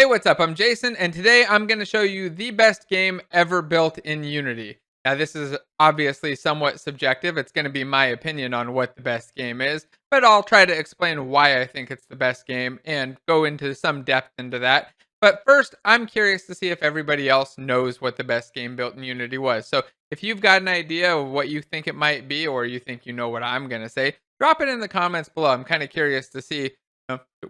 Hey, what's up? I'm Jason, and today I'm going to show you the best game ever built in Unity. Now, this is obviously somewhat subjective. It's going to be my opinion on what the best game is, but I'll try to explain why I think it's the best game and go into some depth into that. But first, I'm curious to see if everybody else knows what the best game built in Unity was. So if you've got an idea of what you think it might be, or you think you know what I'm going to say, drop it in the comments below. I'm kind of curious to see,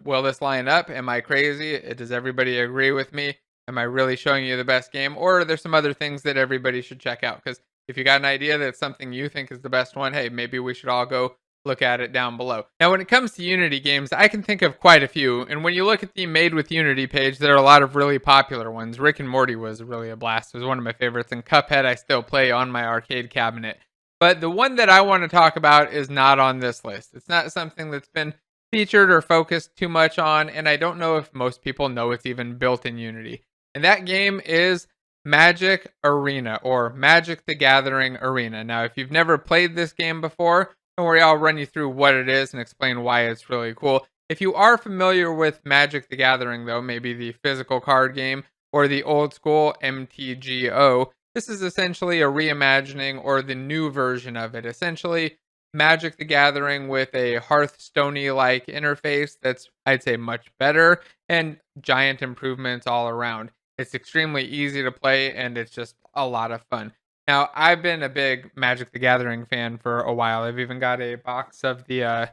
will this line up? Am I crazy? Does everybody agree with me? Am I really showing you the best game? Or are there some other things that everybody should check out? Because if you got an idea that's something you think is the best one, hey, maybe we should all go look at it down below. Now, when it comes to Unity games, I can think of quite a few. And when you look at the Made with Unity page, there are a lot of really popular ones. Rick and Morty was really a blast. It was one of my favorites. And Cuphead, I still play on my arcade cabinet. But the one that I want to talk about is not on this list. It's not something that's been featured or focused too much on, and I don't know if most people know it's even built in Unity. And that game is Magic Arena, or Magic the Gathering Arena. Now, if you've never played this game before, don't worry, I'll run you through what it is and explain why it's really cool. If you are familiar with Magic the Gathering, though, maybe the physical card game or the old school MTGO, this is essentially a reimagining or the new version of it. Essentially, Magic the Gathering with a Hearthstone like interface that's, I'd say, much better and giant improvements all around. It's extremely easy to play and it's just a lot of fun. Now, I've been a big Magic the Gathering fan for a while. I've even got a box of the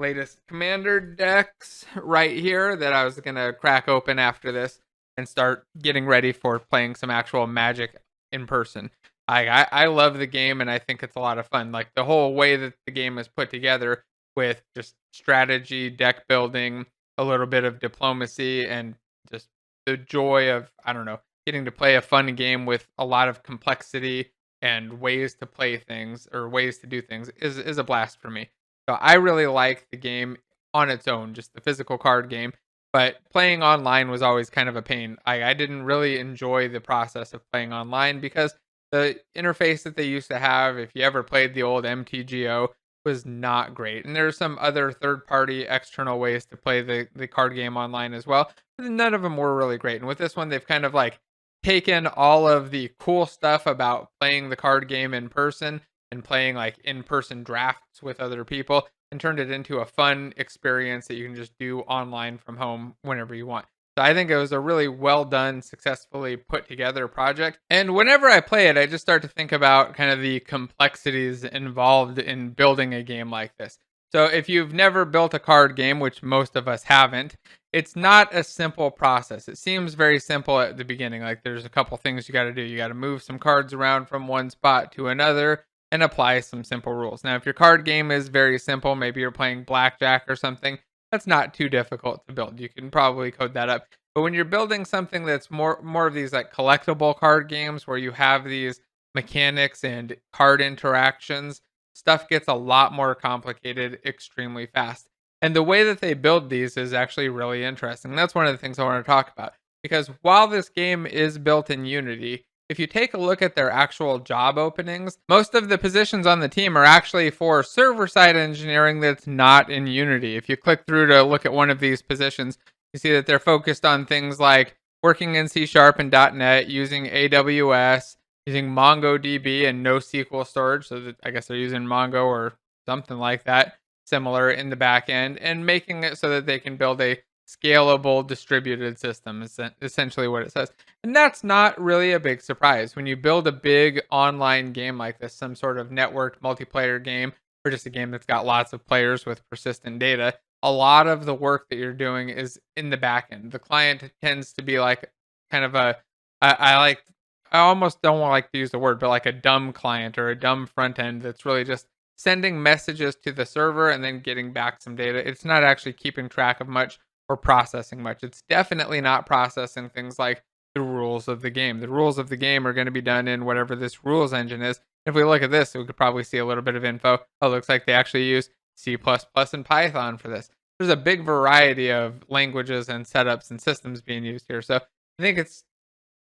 latest Commander decks right here that I was going to crack open after this and start getting ready for playing some actual Magic in person. I love the game and I think it's a lot of fun. Like the whole way that the game is put together with just strategy, deck building, a little bit of diplomacy, and just the joy of, I don't know, getting to play a fun game with a lot of complexity and ways to play things or ways to do things is a blast for me. So I really like the game on its own, just the physical card game. But playing online was always kind of a pain. I didn't really enjoy the process of playing online because the interface that they used to have, if you ever played the old MTGO, was not great. And there's some other third-party external ways to play the card game online as well. But none of them were really great. And with this one, they've kind of like taken all of the cool stuff about playing the card game in person and playing like in-person drafts with other people and turned it into a fun experience that you can just do online from home whenever you want. So I think it was a really well done, successfully put together project. And whenever I play it, I just start to think about kind of the complexities involved in building a game like this. So if you've never built a card game, which most of us haven't, it's not a simple process. It seems very simple at the beginning. Like there's a couple things you got to do. You got to move some cards around from one spot to another and apply some simple rules. Now, if your card game is very simple, maybe you're playing blackjack or something, that's not too difficult to build. You can probably code that up. But when you're building something that's more of these like collectible card games where you have these mechanics and card interactions, stuff gets a lot more complicated extremely fast. And the way that they build these is actually really interesting. That's one of the things I want to talk about. Because while this game is built in Unity, if you take a look at their actual job openings, most of the positions on the team are actually for server-side engineering that's not in Unity. If you click through to look at one of these positions, you see that they're focused on things like working in C# and .NET, using AWS, using MongoDB and NoSQL storage. So that, I guess they're using Mongo or something like that, similar in the back end, and making it so that they can build a scalable distributed system is essentially what it says. And that's not really a big surprise. When you build a big online game like this, some sort of networked multiplayer game, or just a game that's got lots of players with persistent data, a lot of the work that you're doing is in the back end. The client tends to be like kind of a, I almost don't want like to use the word, but like a dumb client or a dumb front end that's really just sending messages to the server and then getting back some data. It's not actually keeping track of much or processing much. It's definitely not processing things like the rules of the game. The rules of the game are going to be done in whatever this rules engine is. If we look at this, we could probably see a little bit of info. Oh, it looks like they actually use C++ and Python for this. There's a big variety of languages and setups and systems being used here. So I think it's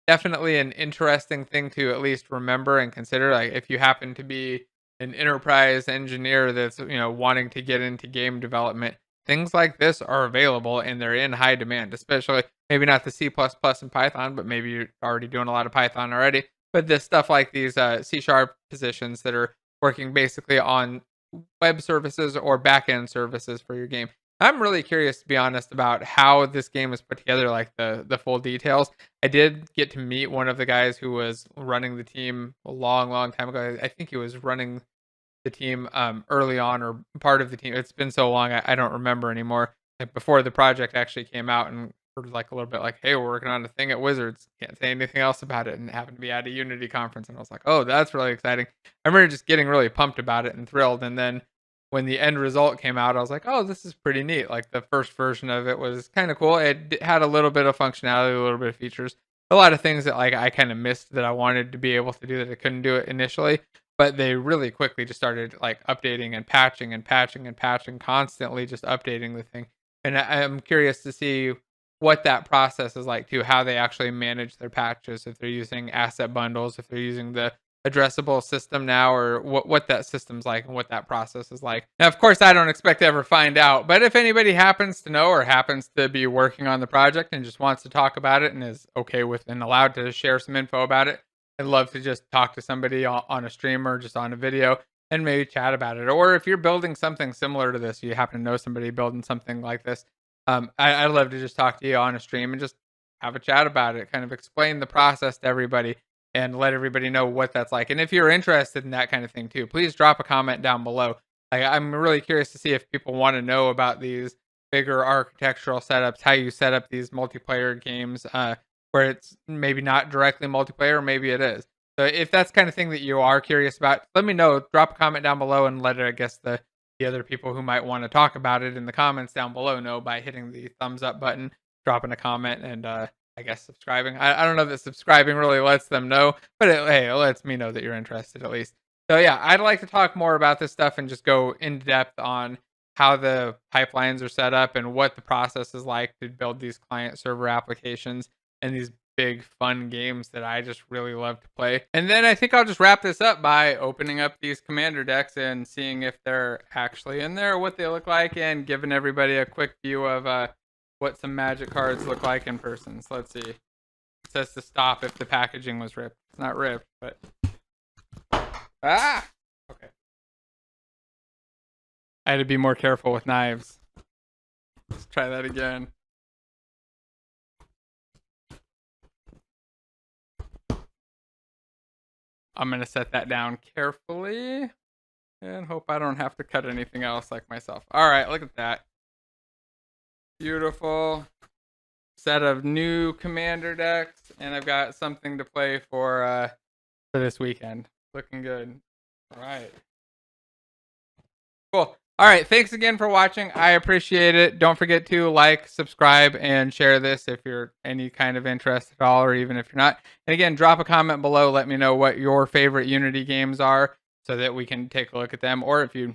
definitely an interesting thing to at least remember and consider. Like if you happen to be an enterprise engineer that's wanting to get into game development, things like this are available and they're in high demand, especially maybe not the C++ and Python, but maybe you're already doing a lot of Python already. But this stuff like these C# positions that are working basically on web services or backend services for your game. I'm really curious, to be honest, about how this game is put together, like the full details. I did get to meet one of the guys who was running the team a long time ago. I think he was running the team early on, or part of the team. It's been so long, I don't remember anymore. Like before the project actually came out, and sort of like a little bit like, hey, we're working on a thing at Wizards. Can't say anything else about it, and it happened to be at a Unity conference, and I was like, oh, that's really exciting. I remember just getting really pumped about it and thrilled, and then when the end result came out, I was like, oh, this is pretty neat. Like the first version of it was kind of cool. It had a little bit of functionality, a little bit of features, a lot of things that like I kind of missed that I wanted to be able to do that I couldn't do it initially. But they really quickly just started like updating and patching and patching and patching, constantly just updating the thing. And I'm curious to see what that process is like too, how they actually manage their patches, if they're using asset bundles, if they're using the addressable system now, or what that system's like and what that process is like. Now, of course, I don't expect to ever find out, but if anybody happens to know or happens to be working on the project and just wants to talk about it and is okay with and allowed to share some info about it, I'd love to just talk to somebody on a stream or just on a video and maybe chat about it. Or if you're building something similar to this, you happen to know somebody building something like this, I'd love to just talk to you on a stream and just have a chat about it, kind of explain the process to everybody and let everybody know what that's like. And if you're interested in that kind of thing too, please drop a comment down below. I'm really curious to see if people want to know about these bigger architectural setups, how you set up these multiplayer games, where it's maybe not directly multiplayer, maybe it is. So if that's kind of thing that you are curious about, let me know. Drop a comment down below and let I guess the other people who might want to talk about it in the comments down below know by hitting the thumbs up button, dropping a comment, and I guess subscribing. I don't know that subscribing really lets them know, but hey, it lets me know that you're interested at least. So yeah, I'd like to talk more about this stuff and just go in depth on how the pipelines are set up and what the process is like to build these client server applications and these big fun games that I just really love to play. And then I think I'll just wrap this up by opening up these commander decks and seeing if they're actually in there, what they look like, and giving everybody a quick view of what some magic cards look like in person. So let's see. It says to stop if the packaging was ripped. It's not ripped, but okay. I had to be more careful with knives. Let's try that again. I'm going to set that down carefully and hope I don't have to cut anything else like myself. All right, look at that. Beautiful set of new commander decks, and I've got something to play for this weekend. Looking good. All right. Cool. All right, thanks again for watching. I appreciate it. Don't forget to like, subscribe, and share this if you're any kind of interest at all, or even if you're not. And again, drop a comment below. Let me know what your favorite Unity games are so that we can take a look at them. Or if you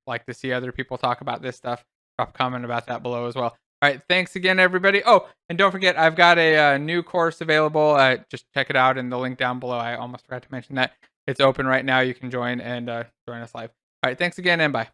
like to see other people talk about this stuff, drop a comment about that below as well. All right, thanks again, everybody. Oh, and don't forget, I've got a new course available. Just check it out in the link down below. I almost forgot to mention that. It's open right now. You can join and join us live. All right, thanks again, and bye.